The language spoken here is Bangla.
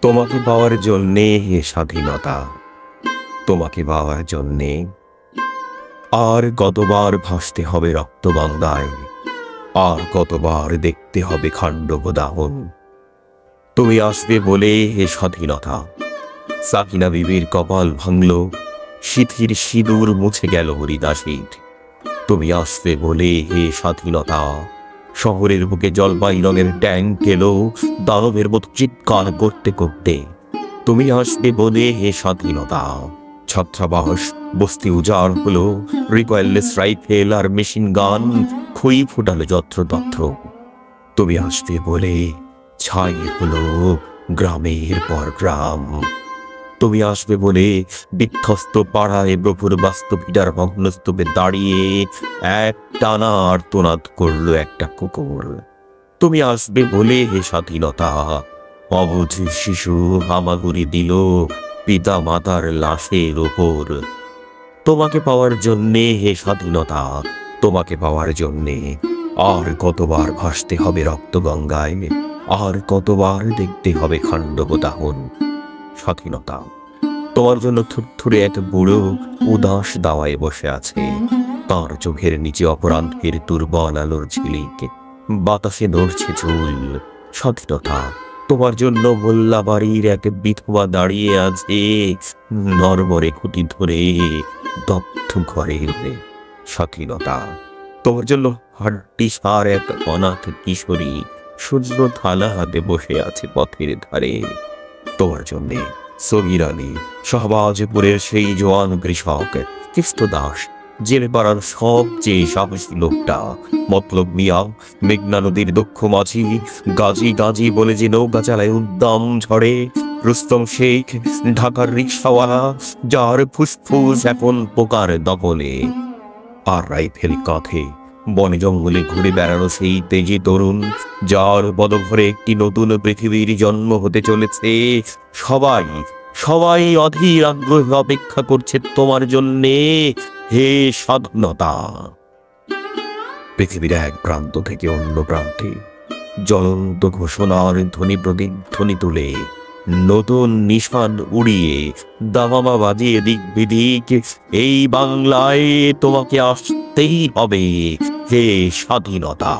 তোমাকে পাওয়ার জন্যে হে স্বাধীনতা, তোমাকে পাওয়ার জন্যে আর কতবার ভাসতে হবে রক্তগঙ্গায়, আর কতবার দেখতে হবে খান্ডব দাহন। তুমি আসবে বলে হে স্বাধীনতা, সাকিনা বিবির কপাল ভাঙল, সিথির সিঁদুর মুছে গেল হরিদাসীর। তুমি আসবে বলে হে স্বাধীনতা, শহরের বুকে জলপাই রঙের ট্যাঙ্ক এলো দানবের মতো চিৎকার করতে করতে। তুমি আসবে বলে হে স্বাধীনতা, ছত্রাবাস বস্তি উজাড় হলো, রিকয়েললেস রাইফেল আর মেশিন গান খুই ফুটালো যত্রতত্র। তুমি আসবে বলে ছাই হলো গ্রামের পর গ্রাম। তুমি আসবে বলে বিধ্বস্ত পাড়ায় প্রভুর বাস্তবিটার ভগ্নস্তূপে দাঁড়িয়ে এক টানা আর্তনাদ করলো একটা কুকুর। তুমি আসবে বলে হে স্বাধীনতা, অবুঝ শিশু হামাগুড়ি দিল পিতা মাতার লাশের ওপর। তোমাকে পাওয়ার জন্যে হে স্বাধীনতা, তোমাকে পাওয়ার জন্যে আর কতবার ভাসতে হবে রক্তগঙ্গায়, আর কতবার দেখতে হবে খান্ডব দাহন। স্বাধীনতা, তোমার জন্য থুরথুরে এক বুড়ো উদাস দাওয়ায় বসে আছে, তার চোখের নিচে অপরাধের দুর্বল আলোর ঝিলিক, বাতাসে নড়ছে ঝুল। স্বাধীনতা, তোমার জন্য মোল্লা বাড়ির এক বিধবা দাঁড়িয়ে আছে নরবরে খুঁটি ধরে দগ্ধ ঘরে। স্বাধীনতা, তোমার জন্য হাড্ডি সার এক অনাথ কিশোরী শূন্য থালা হাতে বসে আছে পথের ধারে। তোমার জন্যে সগীর আলী, শাহবাজপুরের সেই জওয়ান কৃষক, কৃষ্ণদাস, জেলে পাড়ার সবচেয়ে সাহসী লোকটা, মতলব মিয়া, মেঘনা নদীর দক্ষ মাঝি, গাজী গাজী বলে যে নৌকা চালায় উদ্দাম ঝড়ে, রুস্তম শেখ, ঢাকার রিক্সাওয়ালা, যার ফুসফুস এখন পোকার দখলে, আর রাইফেল কাঁধে বনে জঙ্গলে ঘুরে বেড়ানো সেই তেজি তরুণ, যার পদভরে একটি নতুন পৃথিবীর জন্ম হতে চলেছে। সবাই সবাই অধীর আগ্রহে অপেক্ষা করছে তোমার জন্যে হে স্বাধীনতা। পৃথিবীর এক প্রান্ত থেকে অন্য প্রান্তে জ্বলন্ত ঘোষণার ধ্বনি প্রতিধ্বনি তুলে, নতুন নিশান উড়িয়ে, দামামা বাজিয়ে দিক বিদিক, এই বাংলায় তোমাকে আসতেই হবে হে স্বাধীনতা।